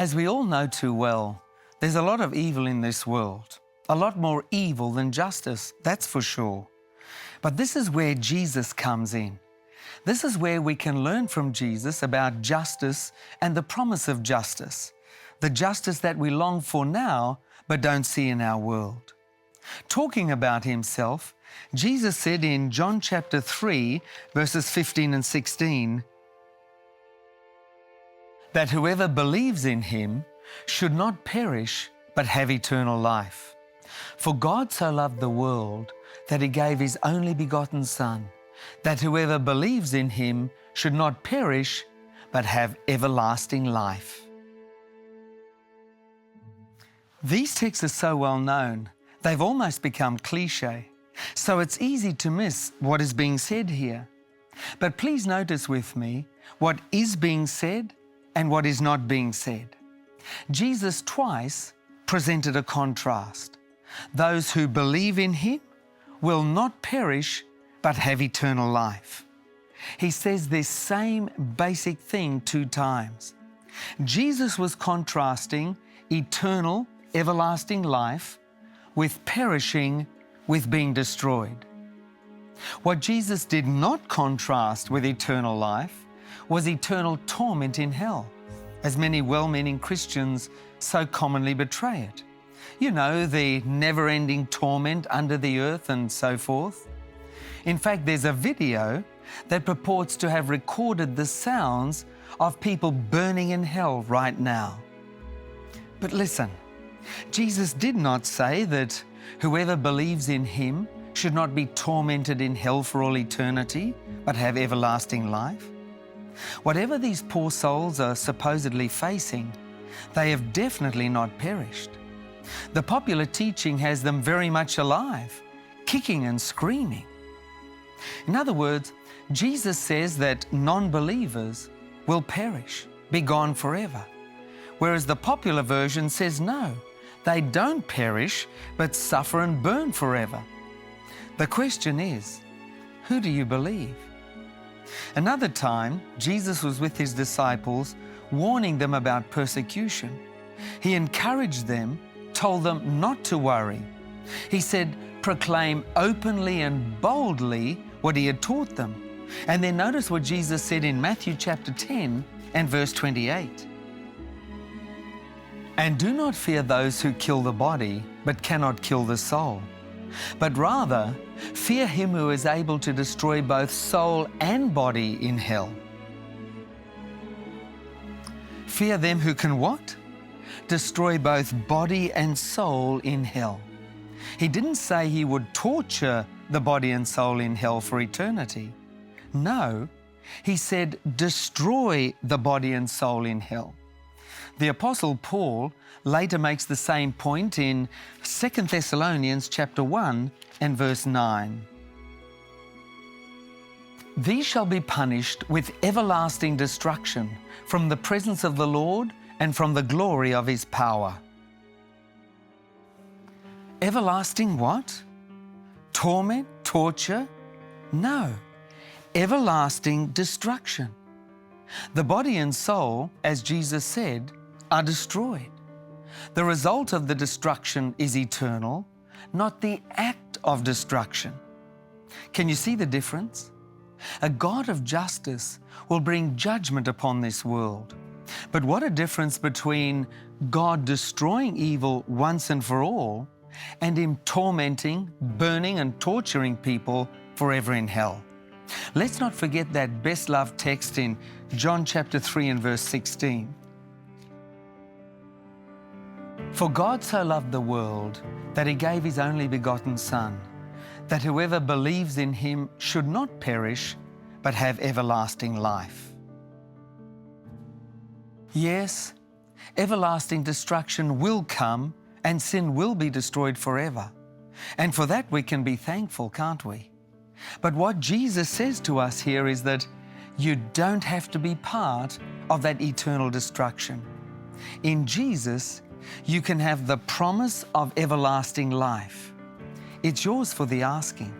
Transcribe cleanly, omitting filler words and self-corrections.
As we all know too well, there's a lot of evil in this world. A lot more evil than justice, that's for sure. But this is where Jesus comes in. This is where we can learn from Jesus about justice and the promise of justice, the justice that we long for now but don't see in our world. Talking about himself, Jesus said in John chapter 3, verses 15 and 16, that whoever believes in him should not perish but have eternal life. For God so loved the world that he gave his only begotten Son, that whoever believes in him should not perish but have everlasting life. These texts are so well known, they've almost become cliche, so it's easy to miss what is being said here. But please notice with me what is being said and what is not being said. Jesus twice presented a contrast. Those who believe in him will not perish but have eternal life. He says this same basic thing 2 times. Jesus was contrasting eternal, everlasting life with perishing, with being destroyed. What Jesus did not contrast with eternal life was eternal torment in hell, as many well-meaning Christians so commonly betray it. You know, the never-ending torment under the earth and so forth. In fact, there's a video that purports to have recorded the sounds of people burning in hell right now. But listen, Jesus did not say that whoever believes in him should not be tormented in hell for all eternity, but have everlasting life. Whatever these poor souls are supposedly facing, they have definitely not perished. The popular teaching has them very much alive, kicking and screaming. In other words, Jesus says that non-believers will perish, be gone forever, whereas the popular version says no, they don't perish, but suffer and burn forever. The question is, who do you believe? Another time, Jesus was with his disciples, warning them about persecution. He encouraged them, told them not to worry. He said, proclaim openly and boldly what he had taught them. And then notice what Jesus said in Matthew chapter 10 and verse 28. And do not fear those who kill the body, but cannot kill the soul. But rather, fear him who is able to destroy both soul and body in hell. Fear them who can what? Destroy both body and soul in hell. He didn't say he would torture the body and soul in hell for eternity. No, he said destroy the body and soul in hell. The Apostle Paul later makes the same point in 2 Thessalonians chapter 1 and verse 9. These shall be punished with everlasting destruction from the presence of the Lord and from the glory of his power. Everlasting what? Torment? Torture? No. Everlasting destruction. The body and soul, as Jesus said, are destroyed. The result of the destruction is eternal, not the act of destruction. Can you see the difference? A God of justice will bring judgment upon this world. But what a difference between God destroying evil once and for all and him tormenting, burning and torturing people forever in hell. Let's not forget that best-loved text in John chapter 3 and verse 16. For God so loved the world that he gave his only begotten Son, that whoever believes in him should not perish, but have everlasting life. Yes, everlasting destruction will come and sin will be destroyed forever. And for that we can be thankful, can't we? But what Jesus says to us here is that you don't have to be part of that eternal destruction. In Jesus, you can have the promise of everlasting life. It's yours for the asking.